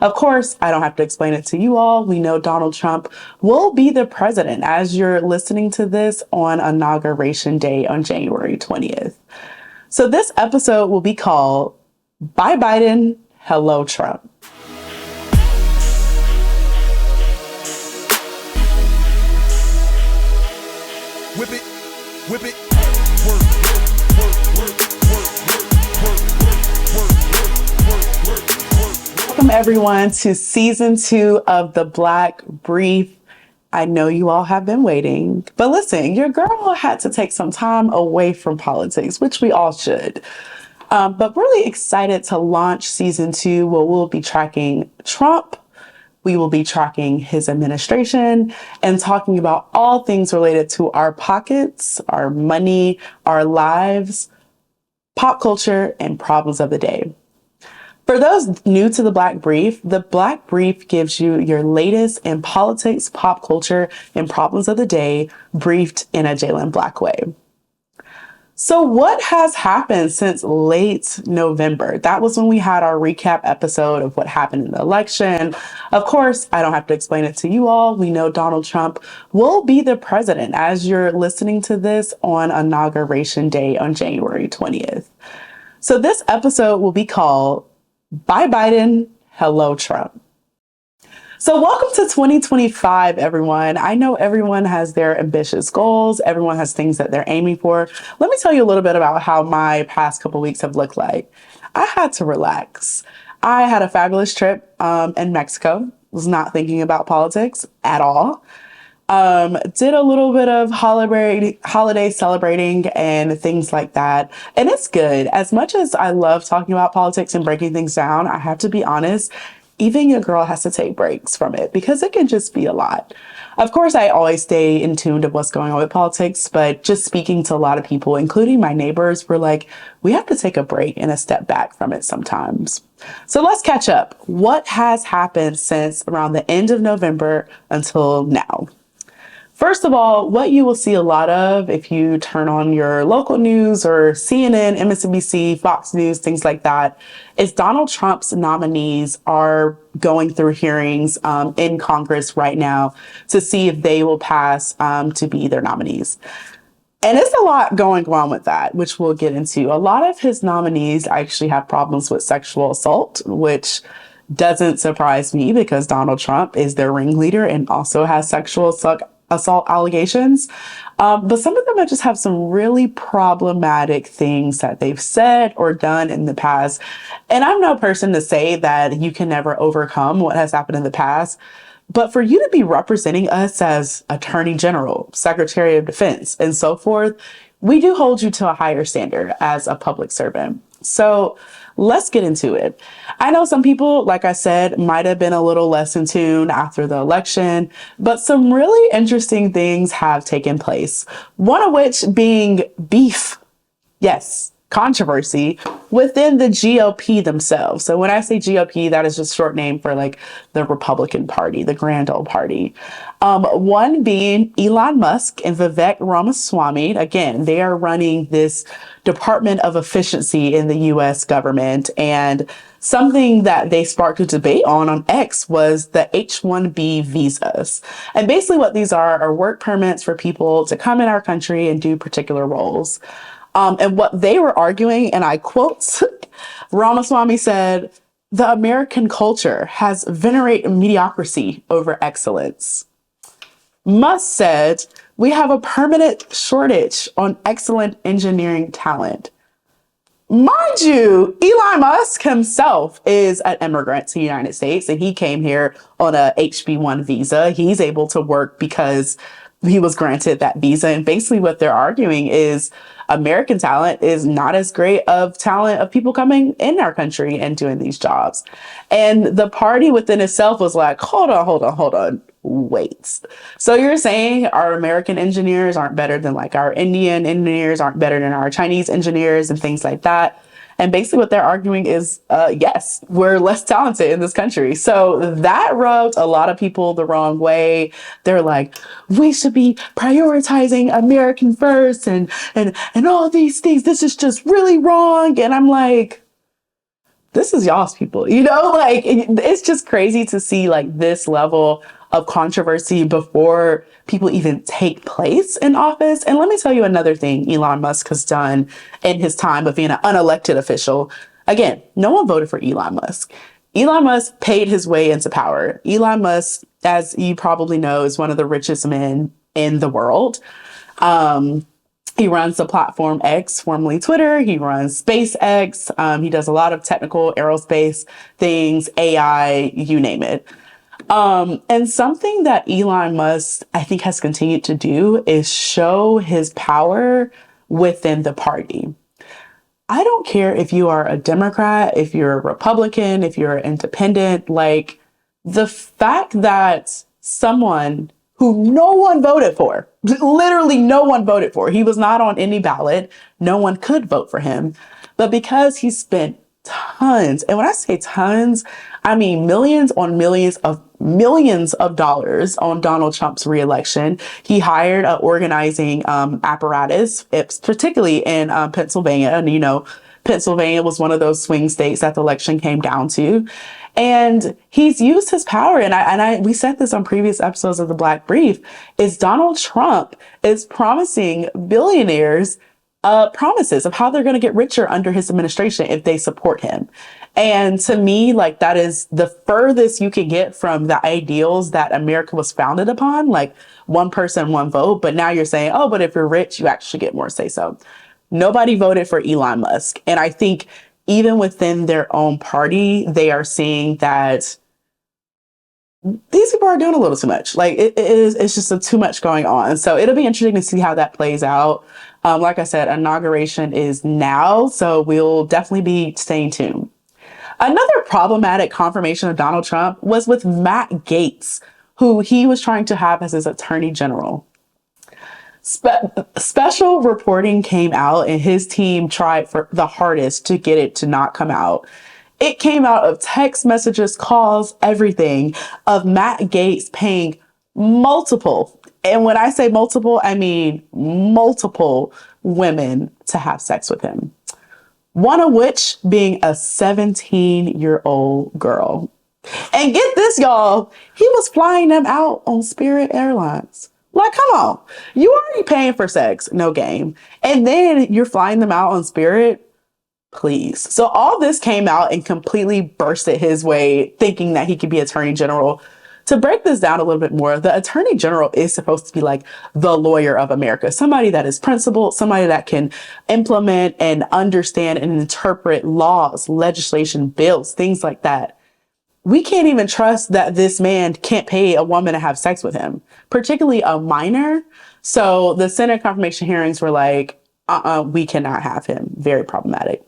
Of course, I don't have to explain it to you all. We know Donald Trump will be the president as you're listening to this on Inauguration Day on January 20th. So this episode will be called Bye Biden, Hello Trump. Whip it, whip it, work, Welcome everyone to season 2 of The Black Brief. I know you all have been waiting, but listen, your girl had to take some time away from politics, which we all should. But really excited to launch season 2 where we'll be tracking Trump. We will be tracking his administration and talking about all things related to our pockets, our money, our lives, pop culture, and problems of the day. For those new to The Black Brief, The Black Brief gives you your latest in politics, pop culture, and problems of the day, briefed in a Jalen Black way. So what has happened since late November? That was when we had our recap episode of what happened in the election. Of course, I don't have to explain it to you all. We know Donald Trump will be the president as you're listening to this on Inauguration Day on January 20th. So this episode will be called Bye Biden, Hello Trump. So welcome to 2025, everyone. I know everyone has their ambitious goals. Everyone has things that they're aiming for. Let me tell you a little bit about how my past couple weeks have looked like. I had to relax. I had a fabulous trip in Mexico. Was not thinking about politics at all. Did a little bit of holiday celebrating and things like that. And it's good. As much as I love talking about politics and breaking things down, I have to be honest, even your girl has to take breaks from it because it can just be a lot. Of course, I always stay in tune to what's going on with politics, but just speaking to a lot of people, including my neighbors, we're like, we have to take a break and a step back from it sometimes. So let's catch up. What has happened since around the end of November until now? First of all, what you will see a lot of if you turn on your local news or CNN, MSNBC, Fox News, things like that, is Donald Trump's nominees are going through hearings in Congress right now to see if they will pass to be their nominees. And it's a lot going on with that, which we'll get into. A lot of his nominees actually have problems with sexual assault, which doesn't surprise me because Donald Trump is their ringleader and also has sexual assault allegations. But some of them just have some really problematic things that they've said or done in the past. And I'm no person to say that you can never overcome what has happened in the past. But for you to be representing us as Attorney General, Secretary of Defense, and so forth, we do hold you to a higher standard as a public servant. So let's get into it. I know some people, like I said, might have been a little less in tune after the election, but some really interesting things have taken place. One of which being beef. Yes, controversy within the GOP themselves. So when I say GOP, that is just short name for like the Republican Party, the Grand Old Party. One being Elon Musk and Vivek Ramaswamy. Again, they are running this Department of Efficiency in the US government. And something that they sparked a debate on X was the H-1B visas. And basically what these are work permits for people to come in our country and do particular roles. And what they were arguing, and I quote, Ramaswamy said, "The American culture has venerated mediocrity over excellence." Musk said, "We have a permanent shortage on excellent engineering talent." Mind you, Elon Musk himself is an immigrant to the United States, and he came here on a HB1 visa. He's able to work because he was granted that visa. And basically what they're arguing is American talent is not as great of talent of people coming in our country and doing these jobs. And the party within itself was like, hold on, wait. So you're saying our American engineers aren't better than like our Indian engineers, aren't better than our Chinese engineers and things like that? And basically what they're arguing is, yes, we're less talented in this country. So that rubbed a lot of people the wrong way. They're like, we should be prioritizing American first and all these things. This is just really wrong. And I'm like, this is y'all's people, like it's just crazy to see like this level of controversy before people even take place in office. And let me tell you another thing Elon Musk has done in his time of being an unelected official. Again, no one voted for Elon Musk. Elon Musk paid his way into power. Elon Musk, as you probably know, is one of the richest men in the world. He runs the platform X, formerly Twitter. He runs SpaceX. He does a lot of technical aerospace things, AI, you name it. And something that Elon Musk, I think, has continued to do is show his power within the party. I don't care if you are a Democrat, if you're a Republican, if you're independent, like the fact that someone who no one voted for, literally no one voted for, he was not on any ballot, no one could vote for him, but because he spent tons, and when I say tons, I mean millions of dollars on Donald Trump's reelection. He hired an organizing apparatus, particularly in Pennsylvania. And, Pennsylvania was one of those swing states that the election came down to. And he's used his power. And we said this on previous episodes of The Black Brief, is Donald Trump is promising billionaires promises of how they're going to get richer under his administration if they support him. And to me, like that is the furthest you can get from the ideals that America was founded upon, like one person, one vote. But now you're saying, oh, but if you're rich, you actually get more say so. Nobody voted for Elon Musk. And I think even within their own party, they are seeing that these people are doing a little too much. Like it's just too much going on. So it'll be interesting to see how that plays out. Like I said, inauguration is now, so we'll definitely be staying tuned. Another problematic confirmation of Donald Trump was with Matt Gaetz, who he was trying to have as his attorney general. Special reporting came out and his team tried for the hardest to get it to not come out. It came out of text messages, calls, everything of Matt Gaetz paying multiple, and when I say multiple, I mean multiple women to have sex with him. One of which being a 17-year-old girl. And get this, y'all, he was flying them out on Spirit Airlines. Like, come on, you already paying for sex, no game. And then you're flying them out on Spirit, please. So all this came out and completely bursted his way, thinking that he could be attorney general. To break this down a little bit more, the attorney general is supposed to be like the lawyer of America, somebody that is principled, somebody that can implement and understand and interpret laws, legislation, bills, things like that. We can't even trust that this man can't pay a woman to have sex with him, particularly a minor. So the Senate confirmation hearings were like, we cannot have him. Very problematic.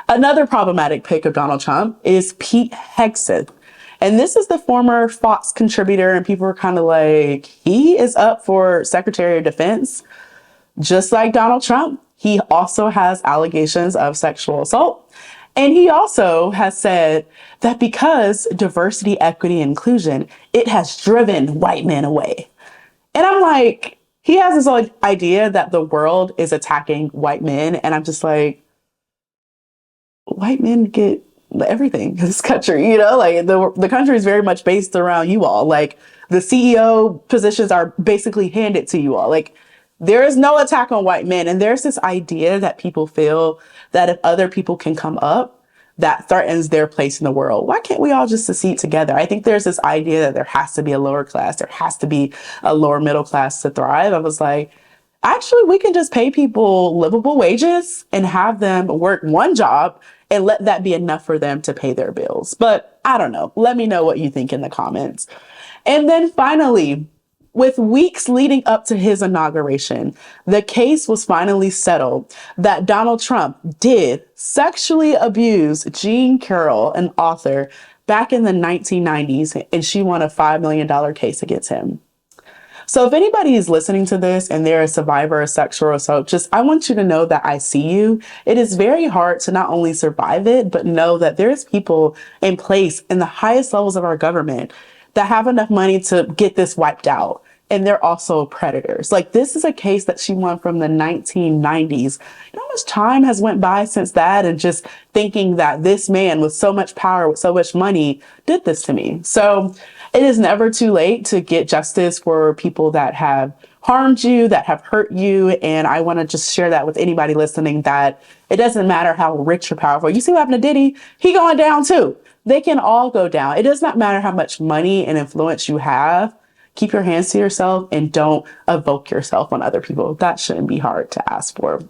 Another problematic pick of Donald Trump is Pete Hegseth. And this is the former Fox contributor, and people were kind of like, he is up for Secretary of Defense. Just like Donald Trump, he also has allegations of sexual assault. And he also has said that because diversity, equity, and inclusion, it has driven white men away. And I'm like, he has this whole idea that the world is attacking white men. And I'm just like, white men get everything in this country, like the country is very much based around you all. Like the CEO positions are basically handed to you all. Like there is no attack on white men. And there's this idea that people feel that if other people can come up, that threatens their place in the world. Why can't we all just succeed together? I think there's this idea that there has to be a lower class, there has to be a lower middle class to thrive. I was like, actually, we can just pay people livable wages and have them work one job and let that be enough for them to pay their bills. But I don't know. Let me know what you think in the comments. And then finally, with weeks leading up to his inauguration, the case was finally settled that Donald Trump did sexually abuse Jean Carroll, an author, back in the 1990s, and she won a $5 million case against him. So if anybody is listening to this and they're a survivor of sexual assault, I want you to know that I see you. It is very hard to not only survive it, but know that there's people in place in the highest levels of our government that have enough money to get this wiped out. and they're also predators. Like, this is a case that she won from the 1990s. You know how much time has went by since that, and just thinking that this man with so much power, with so much money, did this to me. So it is never too late to get justice for people that have harmed you, that have hurt you. And I want to just share that with anybody listening, that it doesn't matter how rich or powerful. You see what happened to Diddy? He going down too. They can all go down. It does not matter how much money and influence you have. Keep your hands to yourself and don't evoke yourself on other people. That shouldn't be hard to ask for.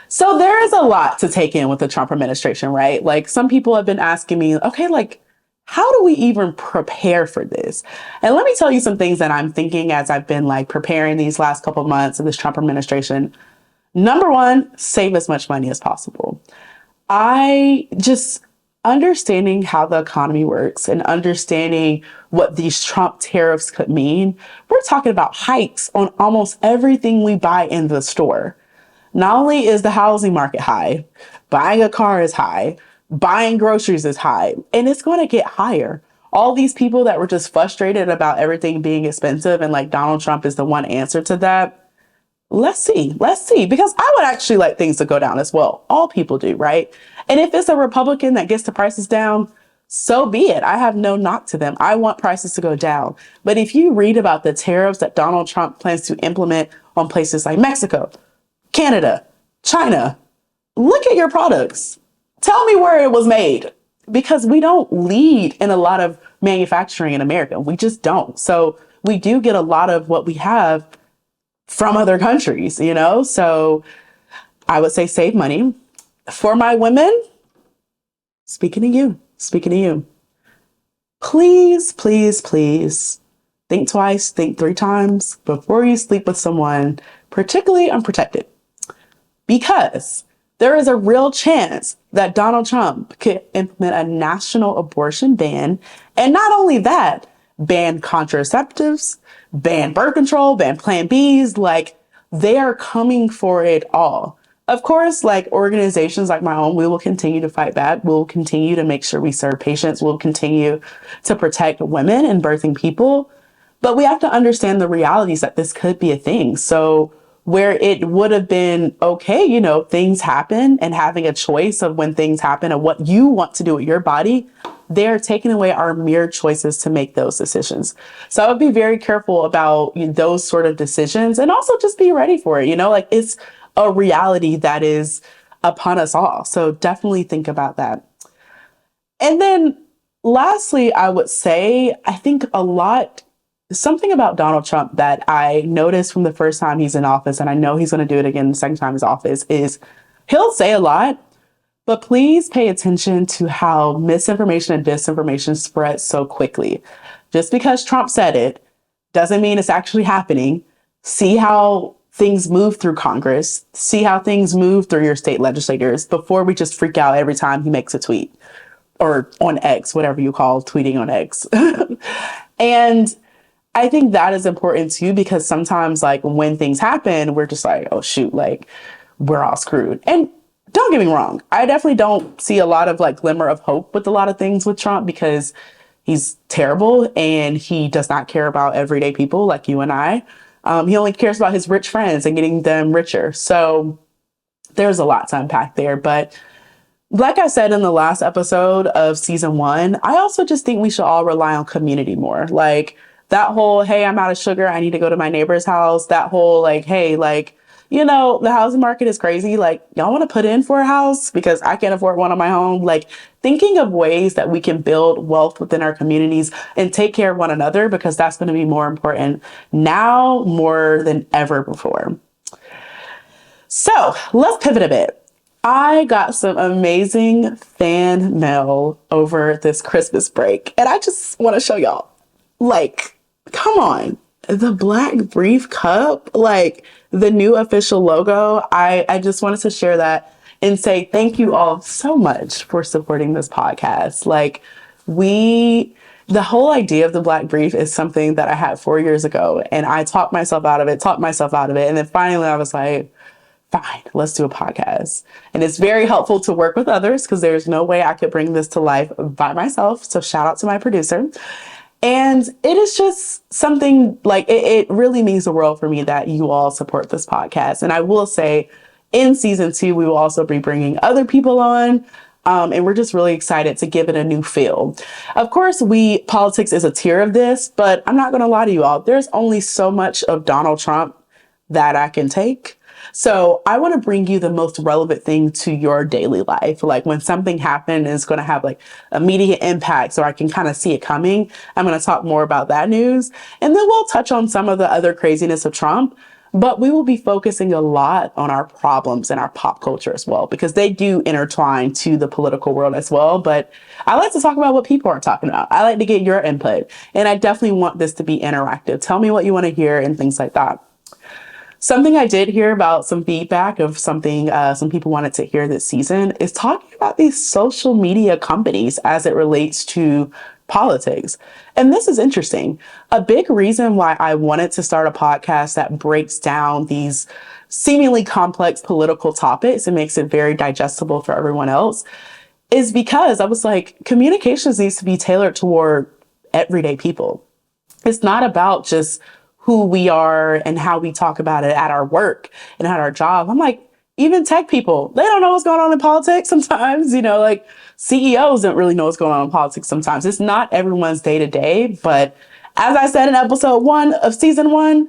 So there is a lot to take in with the Trump administration, right? Like, some people have been asking me, okay, like, how do we even prepare for this? And let me tell you some things that I'm thinking as I've been like preparing these last couple of months of this Trump administration. Number one, save as much money as possible. I just understanding how the economy works and understanding what these Trump tariffs could mean. We're talking about hikes on almost everything we buy in the store. Not only is the housing market high, buying a car is high, buying groceries is high, and it's going to get higher. All these people that were just frustrated about everything being expensive and like Donald Trump is the one answer to that. Let's see, because I would actually like things to go down as well. All people do, right? And if it's a Republican that gets the prices down, so be it. I have no knock to them. I want prices to go down. But if you read about the tariffs that Donald Trump plans to implement on places like Mexico, Canada, China, look at your products. Tell me where it was made, because we don't lead in a lot of manufacturing in America. We just don't. So we do get a lot of what we have from other countries, you know? So I would say save money. For my women, speaking to you, please, please, please think twice, think 3 times before you sleep with someone, particularly unprotected, because there is a real chance that Donald Trump could implement a national abortion ban. And not only that, ban contraceptives, ban birth control, ban Plan Bs. Like, they are coming for it all. Of course, like organizations like my own, we will continue to fight back. We'll continue to make sure we serve patients. We'll continue to protect women and birthing people. But we have to understand the realities that this could be a thing. So where it would have been okay, you know, things happen, and having a choice of when things happen and what you want to do with your body, they're taking away our mere choices to make those decisions. So I would be very careful about those sort of decisions, and also just be ready for it. You know, like, it's a reality that is upon us all. So definitely think about that. And then lastly, I would say, I think something about Donald Trump that I noticed from the first time he's in office, and I know he's going to do it again the second time he's in office, is he'll say a lot, but please pay attention to how misinformation and disinformation spread so quickly. Just because Trump said it doesn't mean it's actually happening. See how things move through Congress, see how things move through your state legislators before we just freak out every time he makes a tweet, or on X, whatever you call tweeting on X. And I think that is important too, because sometimes, like, when things happen, we're just like, oh shoot, like, we're all screwed. And don't get me wrong, I definitely don't see a lot of like glimmer of hope with a lot of things with Trump, because he's terrible and he does not care about everyday people like you and I. He only cares about his rich friends and getting them richer. So there's a lot to unpack there. But like I said in the last episode of season 1, I also just think we should all rely on community more. Like, that whole, hey, I'm out of sugar, I need to go to my neighbor's house. That whole, like, hey, like, you know, the housing market is crazy. Like, y'all want to put in for a house because I can't afford one on my own. Like, thinking of ways that we can build wealth within our communities and take care of one another, because that's going to be more important now more than ever before. So let's pivot a bit. I got some amazing fan mail over this Christmas break, and I just want to show y'all, like, come on, the Black Brief cup, like the new official logo. I just wanted to share that and say thank you all so much for supporting this podcast. Like, the whole idea of the Black Brief is something that I had 4 years ago, and I talked myself out of it. And then finally I was like, fine, let's do a podcast. And it's very helpful to work with others, because there's no way I could bring this to life by myself. So shout out to my producer. And it is just something like it really means the world for me that you all support this podcast. And I will say in season 2, we will also be bringing other people on. And we're just really excited to give it a new feel. Of course, politics is a tier of this, but I'm not going to lie to you all. There's only so much of Donald Trump that I can take. So I want to bring you the most relevant thing to your daily life. Like when something happened is going to have like immediate impacts or I can kind of see it coming. I'm going to talk more about that news. And then we'll touch on some of the other craziness of Trump. But we will be focusing a lot on our problems and our pop culture as well, because they do intertwine to the political world as well. But I like to talk about what people are talking about. I like to get your input. And I definitely want this to be interactive. Tell me what you want to hear and things like that. Something I did hear about some feedback of something some people wanted to hear this season is talking about these social media companies as it relates to politics. And this is interesting. A big reason why I wanted to start a podcast that breaks down these seemingly complex political topics and makes it very digestible for everyone else is because I was like, communications needs to be tailored toward everyday people. It's not about just who we are and how we talk about it at our work and at our job. I'm like, even tech people, they don't know what's going on in politics sometimes, like CEOs don't really know what's going on in politics sometimes. It's not everyone's day to day. But as I said in episode 1 of season 1,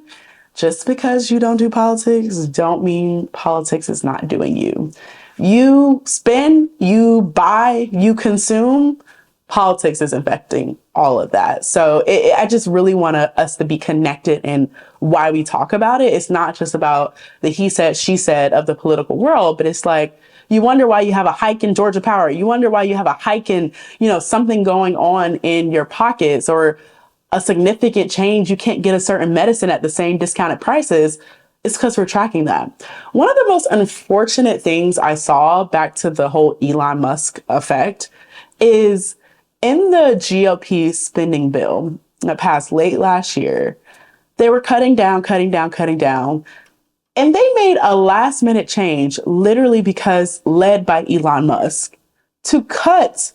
just because you don't do politics don't mean politics is not doing you. You spend, you buy, you consume. Politics is affecting all of that. So I just really want us to be connected in why we talk about it. It's not just about the he said, she said of the political world, but it's like, you wonder why you have a hike in Georgia Power. You wonder why you have a hike in, something going on in your pockets or a significant change. You can't get a certain medicine at the same discounted prices. It's because we're tracking that. One of the most unfortunate things I saw back to the whole Elon Musk effect is in the GOP spending bill that passed late last year, they were cutting down. And they made a last minute change, literally because led by Elon Musk, to cut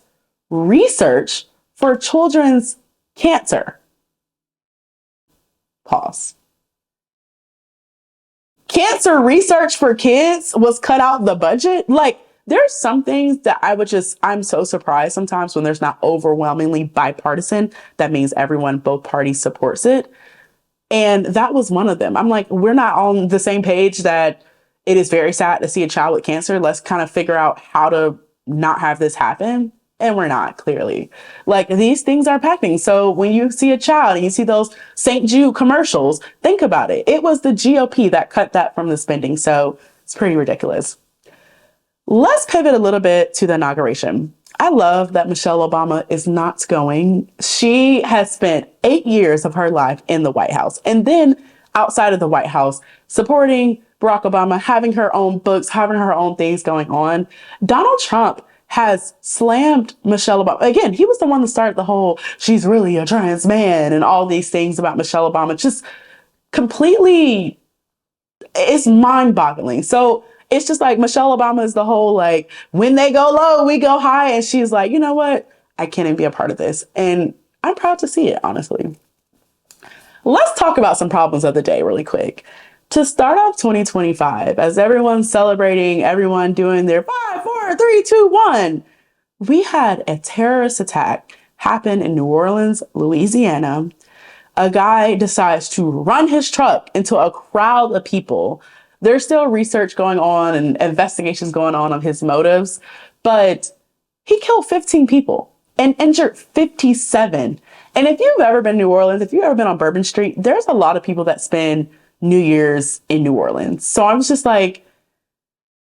research for children's cancer. Pause. Cancer research for kids was cut out the budget. Like, there's some things that I'm so surprised sometimes when there's not overwhelmingly bipartisan. That means everyone, both parties supports it. And that was one of them. I'm like, we're not on the same page that it is very sad to see a child with cancer. Let's kind of figure out how to not have this happen. And we're not, clearly. Like, these things are impacting. So when you see a child and you see those St. Jude commercials, think about it. It was the GOP that cut that from the spending. So it's pretty ridiculous. Let's pivot a little bit to the inauguration. I love that Michelle Obama is not going. She has spent 8 years of her life in the White House and then outside of the White House, supporting Barack Obama, having her own books, having her own things going on. Donald Trump has slammed Michelle Obama. Again, he was the one that started the whole, she's really a trans man and all these things about Michelle Obama. Just completely, it's mind-boggling. So it's just like Michelle Obama is the whole, like, when they go low, we go high. And she's like, you know what? I can't even be a part of this. And I'm proud to see it, honestly. Let's talk about some problems of the day really quick. To start off 2025, as everyone's celebrating, everyone doing their 5, 4, 3, 2, 1, we had a terrorist attack happen in New Orleans, Louisiana. A guy decides to run his truck into a crowd of people. There's still research going on and investigations going on his motives, but he killed 15 people and injured 57. And if you've ever been to New Orleans, if you've ever been on Bourbon Street, there's a lot of people that spend New Year's in New Orleans. So I was just like,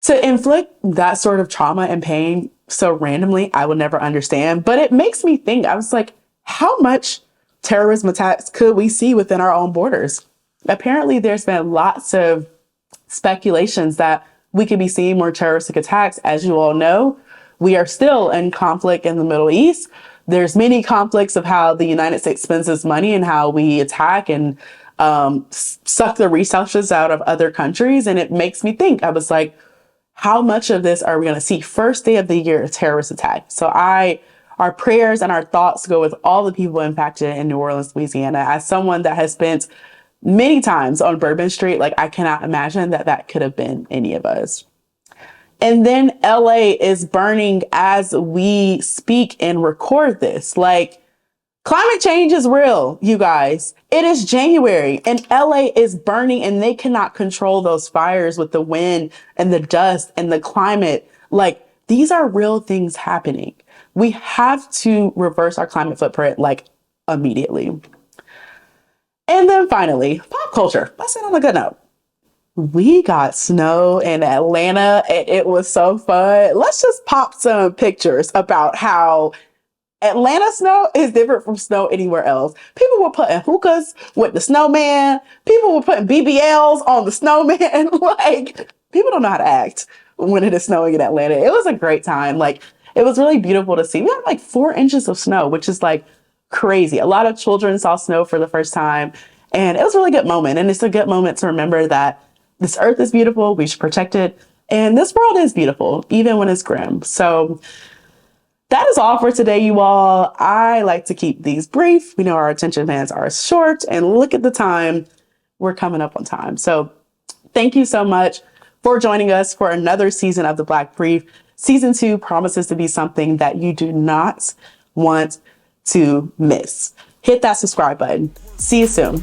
to inflict that sort of trauma and pain so randomly, I would never understand. But it makes me think, I was like, how much terrorism attacks could we see within our own borders? Apparently, there's been lots of speculations that we could be seeing more terroristic attacks. As you all know, we are still in conflict in the Middle East. There's many conflicts of how the United States spends its money and how we attack and suck the resources out of other countries. And it makes me think, I was like, how much of this are we going to see first day of the year, a terrorist attack? So I Our prayers and our thoughts go with all the people impacted in New Orleans, Louisiana. As someone that has spent many times on Bourbon Street, like I cannot imagine that that could have been any of us. And then LA is burning as we speak and record this. Like, climate change is real, you guys. It is January and LA is burning and they cannot control those fires with the wind and the dust and the climate. Like, these are real things happening. We have to reverse our climate footprint, like, immediately. And then finally, pop culture. Let's end on a good note. We got snow in Atlanta and it was so fun. Let's just pop some pictures about how Atlanta snow is different from snow anywhere else. People were putting hookahs with the snowman. People were putting BBLs on the snowman. Like, people don't know how to act when it is snowing in Atlanta. It was a great time. Like, it was really beautiful to see. We had like 4 inches of snow, which is like crazy. A lot of children saw snow for the first time. And it was a really good moment. And it's a good moment to remember that this earth is beautiful. We should protect it. And this world is beautiful, even when it's grim. So that is all for today, you all. I like to keep these brief. We know our attention spans are short, and look at the time. We're coming up on time. So thank you so much for joining us for another season of The Black Brief. Season 2 promises to be something that you do not want to miss. Hit that subscribe button. See you soon.